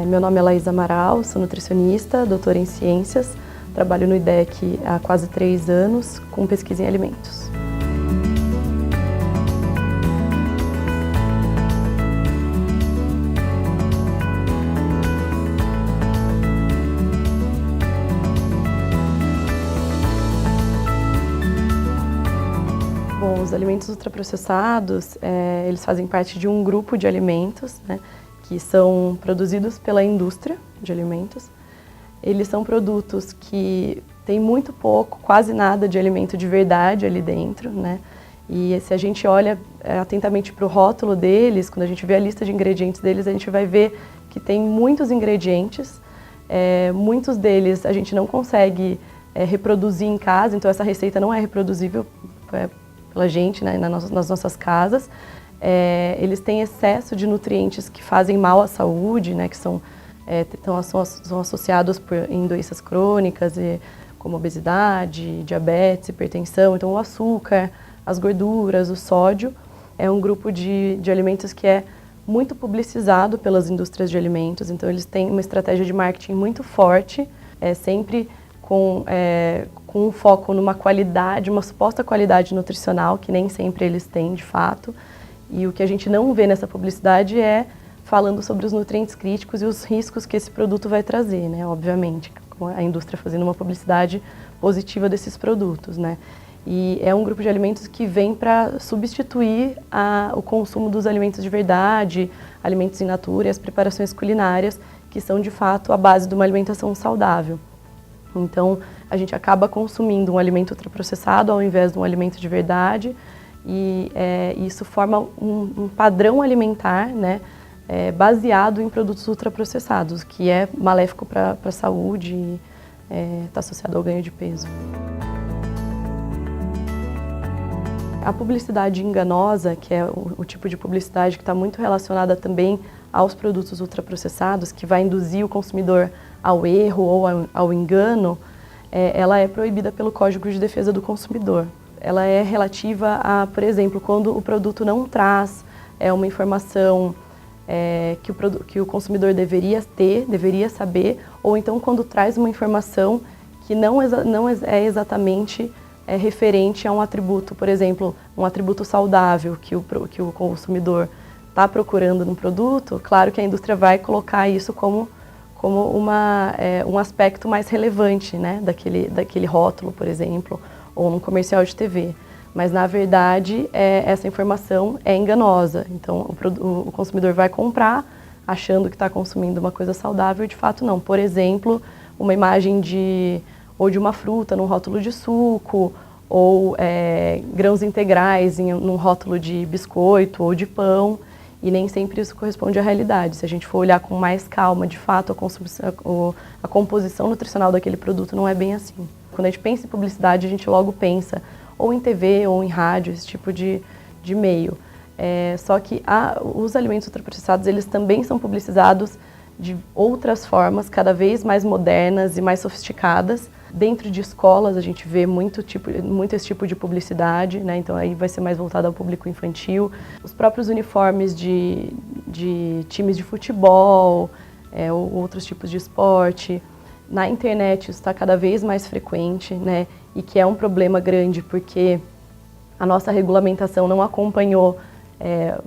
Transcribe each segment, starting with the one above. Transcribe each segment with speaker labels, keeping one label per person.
Speaker 1: Meu nome é Laís Amaral, sou nutricionista, doutora em ciências, trabalho no IDEC há quase 3 anos com pesquisa em alimentos. Bom, os alimentos ultraprocessados, eles fazem parte de um grupo de alimentos, né, que são produzidos pela indústria de alimentos. Eles são produtos que têm muito pouco, quase nada de alimento de verdade ali dentro, né? E se a gente olha atentamente para o rótulo deles, quando a gente vê a lista de ingredientes deles, a gente vai ver que tem muitos ingredientes. Muitos deles a gente não consegue reproduzir em casa, então essa receita não é reproduzível pela gente, né, nas nossas casas. Eles têm excesso de nutrientes que fazem mal à saúde, né, que são associados em doenças crônicas, como obesidade, diabetes, hipertensão. Então o açúcar, as gorduras, o sódio é um grupo de alimentos que é muito publicizado pelas indústrias de alimentos. Então eles têm uma estratégia de marketing muito forte, sempre com um foco numa qualidade, uma suposta qualidade nutricional, que nem sempre eles têm de fato. E o que a gente não vê nessa publicidade é falando sobre os nutrientes críticos e os riscos que esse produto vai trazer, né? Obviamente, com a indústria fazendo uma publicidade positiva desses produtos, né? E é um grupo de alimentos que vem para substituir o consumo dos alimentos de verdade, alimentos in natura e as preparações culinárias, que são de fato a base de uma alimentação saudável. Então, a gente acaba consumindo um alimento ultraprocessado ao invés de um alimento de verdade, e isso forma um padrão alimentar, né, baseado em produtos ultraprocessados, que é maléfico para a saúde e está associado ao ganho de peso. A publicidade enganosa, que é o tipo de publicidade que está muito relacionada também aos produtos ultraprocessados, que vai induzir o consumidor ao erro ou ao engano, ela é proibida pelo Código de Defesa do Consumidor. Ela é relativa a, por exemplo, quando o produto não traz uma informação que o consumidor deveria ter, deveria saber, ou então quando traz uma informação que não é exatamente referente a um atributo, por exemplo, um atributo saudável que o consumidor está procurando no produto. Claro que a indústria vai colocar isso como um aspecto mais relevante, né, daquele rótulo, por exemplo, ou num comercial de TV. Mas, na verdade, essa informação é enganosa. Então, o consumidor vai comprar achando que está consumindo uma coisa saudável e, de fato, não. Por exemplo, uma imagem de uma fruta num rótulo de suco, ou grãos integrais num rótulo de biscoito ou de pão. E nem sempre isso corresponde à realidade. Se a gente for olhar com mais calma, de fato, a composição nutricional daquele produto não é bem assim. Quando a gente pensa em publicidade, a gente logo pensa ou em TV ou em rádio, esse tipo de meio. Só que os alimentos ultraprocessados, eles também são publicizados de outras formas, cada vez mais modernas e mais sofisticadas. Dentro de escolas a gente vê muito esse tipo de publicidade, né? Então aí vai ser mais voltado ao público infantil. Os próprios uniformes de times de futebol, ou outros tipos de esporte. Na internet isso está cada vez mais frequente, né? E que é um problema grande porque a nossa regulamentação não acompanhou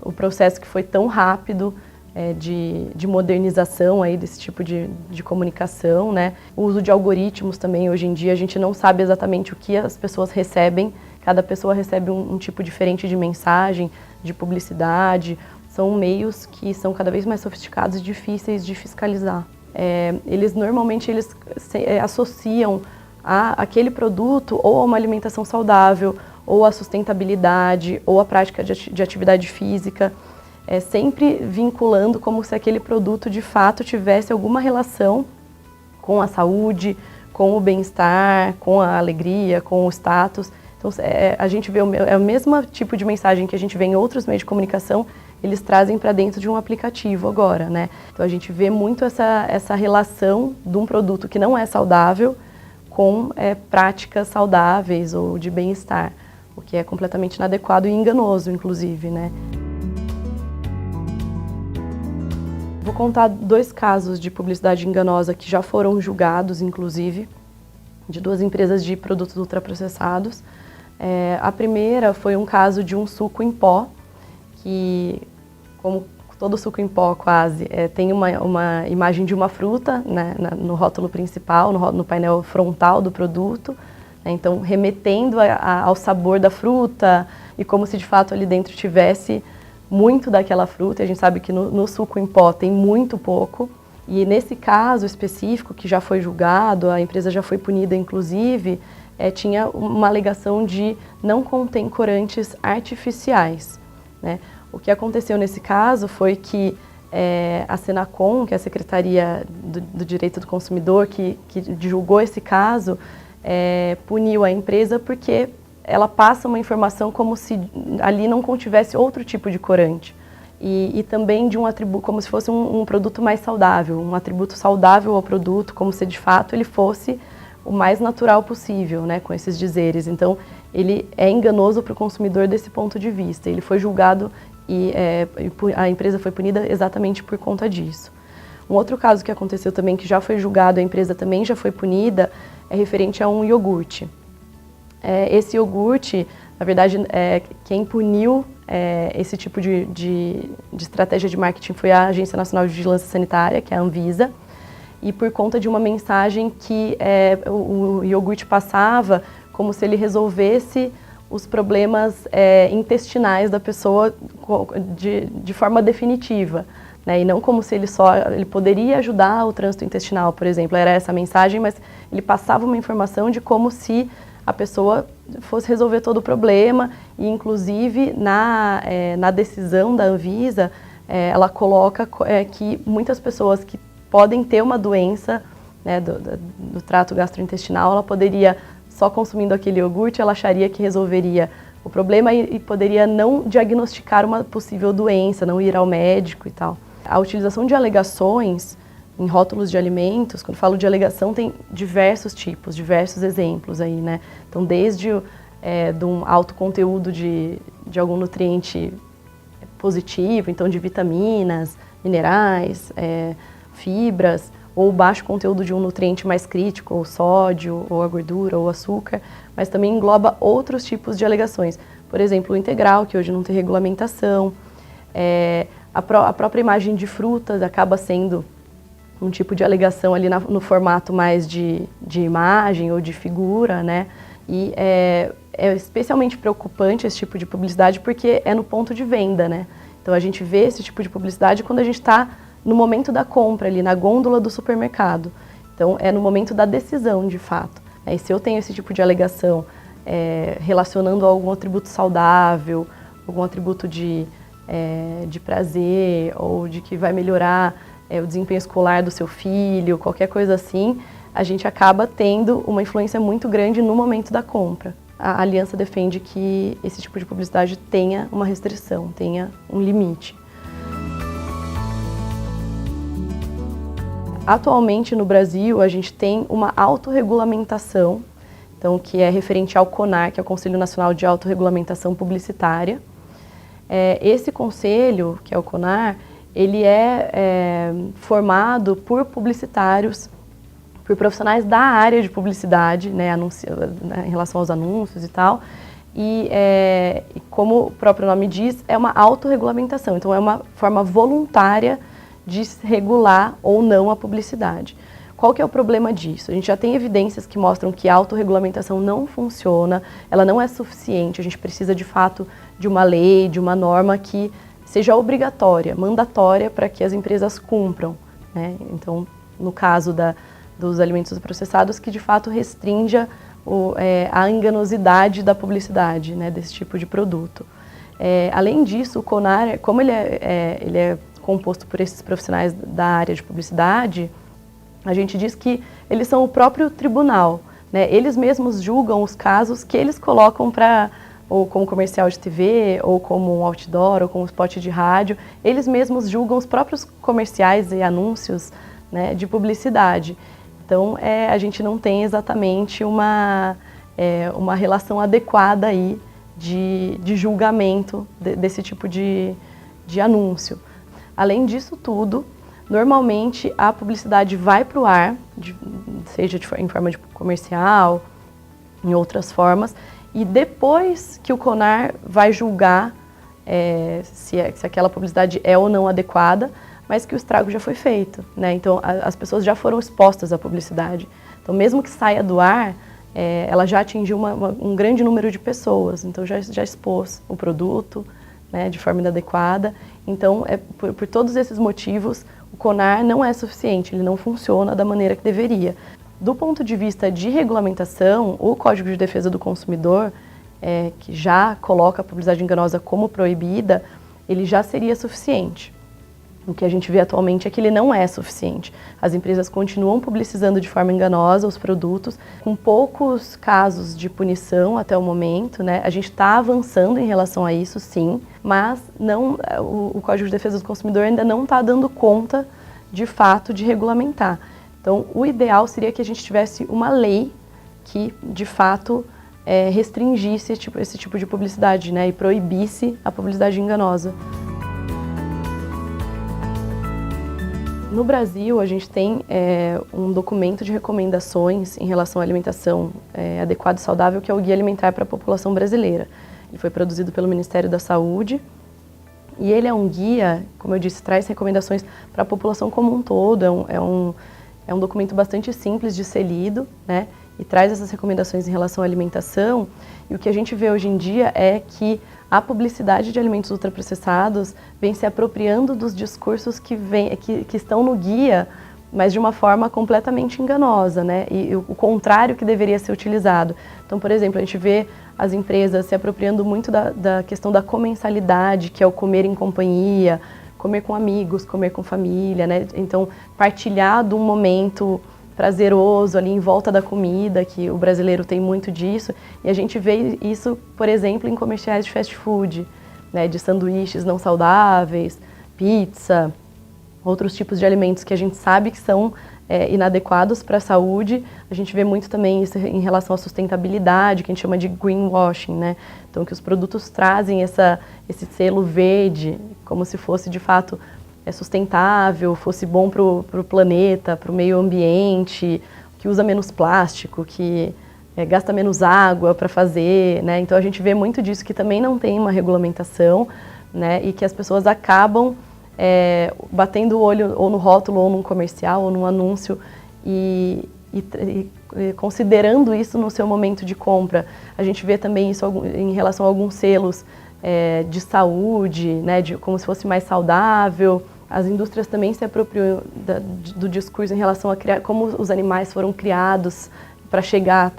Speaker 1: o processo que foi tão rápido de modernização aí desse tipo de comunicação, né? O uso de algoritmos também, hoje em dia, a gente não sabe exatamente o que as pessoas recebem. Cada pessoa recebe um tipo diferente de mensagem, de publicidade. São meios que são cada vez mais sofisticados e difíceis de fiscalizar. Eles normalmente associam aquele produto ou a uma alimentação saudável, ou a sustentabilidade, ou a prática de atividade física, sempre vinculando como se aquele produto de fato tivesse alguma relação com a saúde, com o bem-estar, com a alegria, com o status. Então a gente vê o mesmo tipo de mensagem que a gente vê em outros meios de comunicação, eles trazem para dentro de um aplicativo agora, né? Então a gente vê muito essa relação de um produto que não é saudável com práticas saudáveis ou de bem-estar, o que é completamente inadequado e enganoso, inclusive, né? vou contar 2 casos de publicidade enganosa que já foram julgados, inclusive, de 2 empresas de produtos ultraprocessados. A primeira foi um caso de um suco em pó, que, como todo suco em pó quase, tem uma imagem de uma fruta, né, no rótulo principal, no painel frontal do produto, né, então remetendo ao sabor da fruta e como se de fato ali dentro tivesse muito daquela fruta. A gente sabe que no suco em pó tem muito pouco. E nesse caso específico, que já foi julgado, a empresa já foi punida inclusive, tinha uma alegação de não contém corantes artificiais, né? O que aconteceu nesse caso foi que a Senacom, que é a Secretaria do Direito do Consumidor, que julgou esse caso, puniu a empresa porque ela passa uma informação como se ali não contivesse outro tipo de corante. E também de um atributo, como se fosse um produto mais saudável, um atributo saudável ao produto, como se de fato ele fosse o mais natural possível, né, com esses dizeres. Então, ele é enganoso para o consumidor desse ponto de vista. Ele foi julgado e a empresa foi punida exatamente por conta disso. Um outro caso que aconteceu também, que já foi julgado, a empresa também já foi punida, é referente a um iogurte. Esse iogurte, na verdade, quem puniu esse tipo de estratégia de marketing foi a Agência Nacional de Vigilância Sanitária, que é a Anvisa, e por conta de uma mensagem que o iogurte passava como se ele resolvesse os problemas intestinais da pessoa de forma definitiva, né? E não como se ele poderia ajudar o trânsito intestinal, por exemplo. Era essa a mensagem, mas ele passava uma informação de como se a pessoa fosse resolver todo o problema. E inclusive na decisão da Anvisa, ela coloca que muitas pessoas que podem ter uma doença, né, do trato gastrointestinal, ela poderia, só consumindo aquele iogurte, ela acharia que resolveria o problema e poderia não diagnosticar uma possível doença, não ir ao médico e tal. A utilização de alegações em rótulos de alimentos, quando falo de alegação, tem diversos tipos, diversos exemplos aí, né? Então, desde de um alto conteúdo de algum nutriente positivo, então de vitaminas, minerais, fibras, ou baixo conteúdo de um nutriente mais crítico, ou sódio, ou a gordura, ou açúcar, mas também engloba outros tipos de alegações. Por exemplo, o integral, que hoje não tem regulamentação, a própria imagem de frutas acaba sendo um tipo de alegação ali no formato mais de imagem ou de figura, né? E é especialmente preocupante esse tipo de publicidade porque é no ponto de venda, né? Então a gente vê esse tipo de publicidade quando a gente está no momento da compra, ali na gôndola do supermercado. Então é no momento da decisão, de fato. E se eu tenho esse tipo de alegação relacionando a algum atributo saudável, algum atributo de prazer, ou de que vai melhorar o desempenho escolar do seu filho, qualquer coisa assim, a gente acaba tendo uma influência muito grande no momento da compra. A Aliança defende que esse tipo de publicidade tenha uma restrição, tenha um limite. Atualmente no Brasil a gente tem uma autorregulamentação, então, que é referente ao CONAR, que é o Conselho Nacional de Autorregulamentação Publicitária. Esse conselho, que é o CONAR, ele é formado por publicitários, por profissionais da área de publicidade, né, em relação aos anúncios e tal, e como o próprio nome diz, é uma autorregulamentação, então é uma forma voluntária de regular ou não a publicidade. Qual que é o problema disso? A gente já tem evidências que mostram que a autorregulamentação não funciona, ela não é suficiente, a gente precisa de fato de uma lei, de uma norma que seja obrigatória, mandatória para que as empresas cumpram, né? Então, no caso dos alimentos processados, que de fato restrinja a enganosidade da publicidade, né, desse tipo de produto. Além disso, o CONAR, como ele é composto por esses profissionais da área de publicidade, a gente diz que eles são o próprio tribunal, né? Eles mesmos julgam os casos que eles colocam ou como comercial de TV, ou como um outdoor, ou como spot de rádio. Eles mesmos julgam os próprios comerciais e anúncios, né, de publicidade. Então, a gente não tem exatamente uma relação adequada aí de julgamento desse tipo de anúncio. Além disso tudo, Normalmente, a publicidade vai para o ar, seja em forma de comercial, em outras formas, e depois que o CONAR vai julgar se aquela publicidade é ou não adequada, mas que o estrago já foi feito, né? Então, as pessoas já foram expostas à publicidade. Então, mesmo que saia do ar, ela já atingiu um grande número de pessoas, então já expôs o produto, né, de forma inadequada. Então, por todos esses motivos, o CONAR não é suficiente, ele não funciona da maneira que deveria. Do ponto de vista de regulamentação, o Código de Defesa do Consumidor, que já coloca a publicidade enganosa como proibida, ele já seria suficiente. O que a gente vê atualmente é que ele não é suficiente. As empresas continuam publicizando de forma enganosa os produtos, com poucos casos de punição até o momento, né? A gente está avançando em relação a isso, sim, mas o Código de Defesa do Consumidor ainda não está dando conta, de fato, de regulamentar. Então, o ideal seria que a gente tivesse uma lei que, de fato, restringisse esse tipo de publicidade, né? E proibisse a publicidade enganosa. No Brasil, a gente tem um documento de recomendações em relação à alimentação adequada e saudável, que é o Guia Alimentar para a População Brasileira. Ele foi produzido pelo Ministério da Saúde e ele é um guia, como eu disse, traz recomendações para a população como um todo. É um documento bastante simples de ser lido, né? E traz essas recomendações em relação à alimentação. E o que a gente vê hoje em dia é que a publicidade de alimentos ultraprocessados vem se apropriando dos discursos que estão no guia, mas de uma forma completamente enganosa, né? E o contrário que deveria ser utilizado. Então, por exemplo, a gente vê as empresas se apropriando muito da questão da comensalidade, que é o comer em companhia, comer com amigos, comer com família, né? Então, partilhar de um momento prazeroso ali em volta da comida, que o brasileiro tem muito disso, e a gente vê isso, por exemplo, em comerciais de fast food, né, de sanduíches não saudáveis, pizza, outros tipos de alimentos que a gente sabe que são inadequados para a saúde. A gente vê muito também isso em relação à sustentabilidade, que a gente chama de greenwashing, né? Então, que os produtos trazem esse selo verde, como se fosse, de fato, sustentável, fosse bom para o planeta, para o meio ambiente, que usa menos plástico, que gasta menos água para fazer, né? Então a gente vê muito disso que também não tem uma regulamentação, né? E que as pessoas acabam batendo o olho ou no rótulo, ou num comercial, ou num anúncio e considerando isso no seu momento de compra. A gente vê também isso em relação a alguns selos de saúde, né, como se fosse mais saudável. As indústrias também se apropriam do discurso em relação a como os animais foram criados para chegar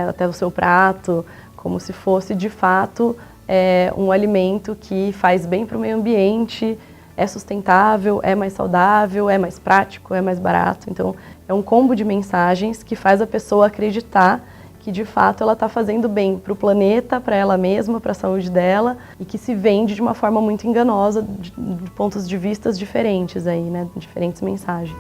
Speaker 1: até o seu prato, como se fosse, de fato, um alimento que faz bem para o meio ambiente, é sustentável, é mais saudável, é mais prático, é mais barato. Então, é um combo de mensagens que faz a pessoa acreditar que, de fato, ela está fazendo bem para o planeta, para ela mesma, para a saúde dela, e que se vende de uma forma muito enganosa, de pontos de vista diferentes aí, né? Diferentes mensagens.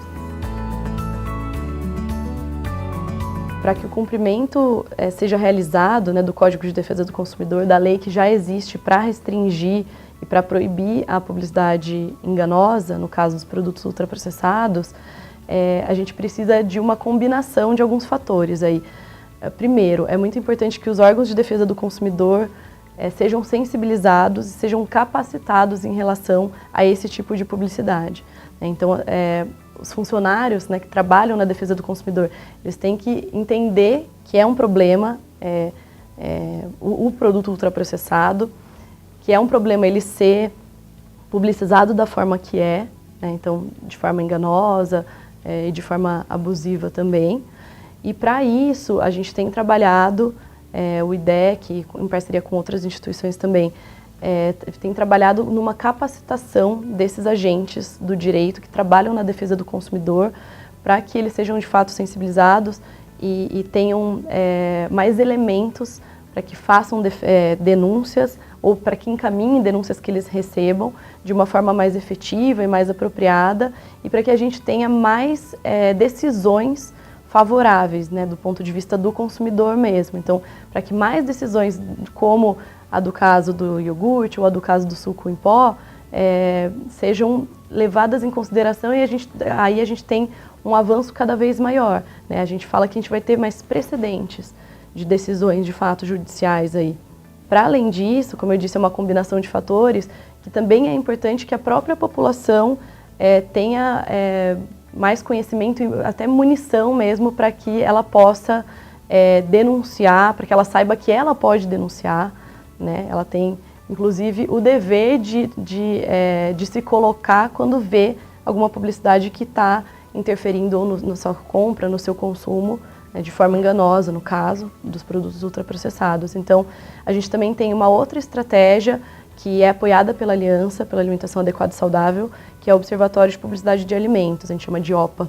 Speaker 1: Para que o cumprimento seja realizado, né, do Código de Defesa do Consumidor, da lei que já existe para restringir e para proibir a publicidade enganosa, no caso dos produtos ultraprocessados, a gente precisa de uma combinação de alguns fatores aí. Primeiro, é muito importante que os órgãos de defesa do consumidor sejam sensibilizados e sejam capacitados em relação a esse tipo de publicidade. Então, os funcionários, né, que trabalham na defesa do consumidor, eles têm que entender que é um problema o produto ultraprocessado, que é um problema ele ser publicizado da forma que né, então de forma enganosa e de forma abusiva também. E para isso a gente tem trabalhado, o IDEC, em parceria com outras instituições também, tem trabalhado numa capacitação desses agentes do direito que trabalham na defesa do consumidor, para que eles sejam de fato sensibilizados e tenham mais elementos para que façam denúncias ou para que encaminhem denúncias que eles recebam de uma forma mais efetiva e mais apropriada e para que a gente tenha mais decisões favoráveis, né, do ponto de vista do consumidor mesmo. Então, para que mais decisões, como a do caso do iogurte ou a do caso do suco em pó, sejam levadas em consideração e aí a gente tem um avanço cada vez maior, né? A gente fala que a gente vai ter mais precedentes de decisões de fato judiciais aí. Para além disso, como eu disse, é uma combinação de fatores que também é importante que a própria população tenha mais conhecimento e até munição mesmo para que ela possa denunciar, para que ela saiba que ela pode denunciar, né? Ela tem, inclusive, o dever de se colocar quando vê alguma publicidade que está interferindo ou na sua compra, no seu consumo, né, de forma enganosa, no caso, dos produtos ultraprocessados. Então, a gente também tem uma outra estratégia que é apoiada pela Aliança pela Alimentação Adequada e Saudável, que é o Observatório de Publicidade de Alimentos, a gente chama de OPA.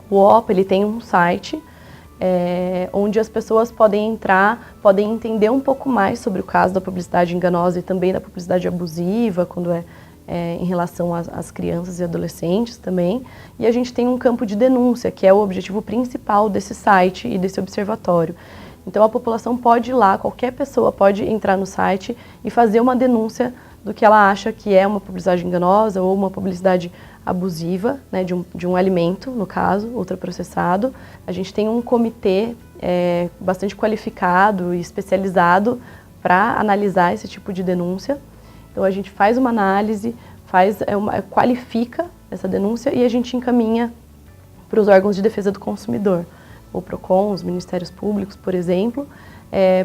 Speaker 1: O OPA, ele tem um site onde as pessoas podem entrar, podem entender um pouco mais sobre o caso da publicidade enganosa e também da publicidade abusiva, quando em relação às crianças e adolescentes também. E a gente tem um campo de denúncia, que é o objetivo principal desse site e desse observatório. Então a população pode ir lá, qualquer pessoa pode entrar no site e fazer uma denúncia do que ela acha que é uma publicidade enganosa ou uma publicidade abusiva, né, de um alimento, no caso, ultraprocessado. A gente tem um comitê bastante qualificado e especializado para analisar esse tipo de denúncia. Então a gente faz uma análise, qualifica essa denúncia e a gente encaminha para os órgãos de defesa do consumidor, o PROCON, os Ministérios Públicos, por exemplo,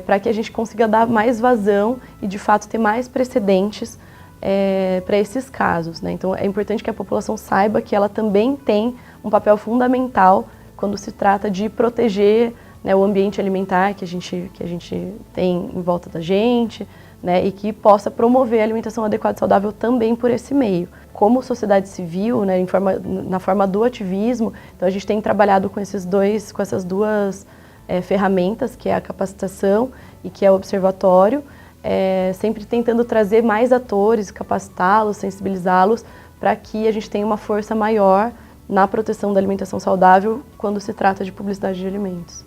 Speaker 1: para que a gente consiga dar mais vazão e de fato ter mais precedentes para esses casos, né? Então é importante que a população saiba que ela também tem um papel fundamental quando se trata de proteger, né, o ambiente alimentar que a gente tem em volta da gente, né, e que possa promover a alimentação adequada e saudável também por esse meio. Como sociedade civil, né, na forma do ativismo, então a gente tem trabalhado com essas duas ferramentas, que é a capacitação e que é o observatório, sempre tentando trazer mais atores, capacitá-los, sensibilizá-los, para que a gente tenha uma força maior na proteção da alimentação saudável quando se trata de publicidade de alimentos.